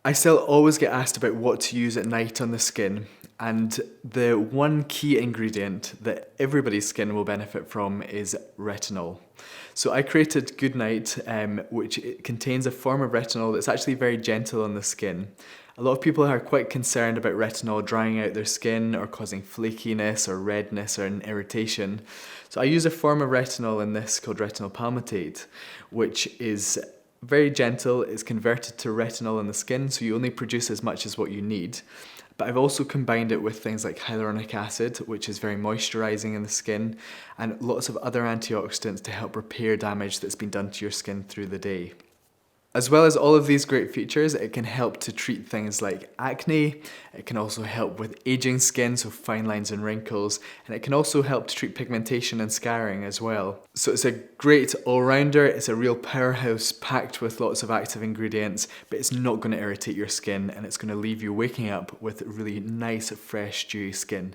I still always get asked about what to use at night on the skin, and the one key ingredient that everybody's skin will benefit from is retinol. So I created Goodnight, which it contains a form of retinol that's actually very gentle on the skin. A lot of people are quite concerned about retinol drying out their skin or causing flakiness or redness or an irritation. So I use a form of retinol in this called retinol palmitate, which is very gentle. It's converted to retinol in the skin, so you only produce as much as what you need. But I've also combined it with things like hyaluronic acid, which is very moisturising in the skin, and lots of other antioxidants to help repair damage that's been done to your skin through the day. As well as all of these great features, it can help to treat things like acne, it can also help with aging skin, so fine lines and wrinkles, and it can also help to treat pigmentation and scarring as well. So it's a great all-rounder, it's a real powerhouse packed with lots of active ingredients, but it's not going to irritate your skin and it's going to leave you waking up with really nice, fresh, dewy skin.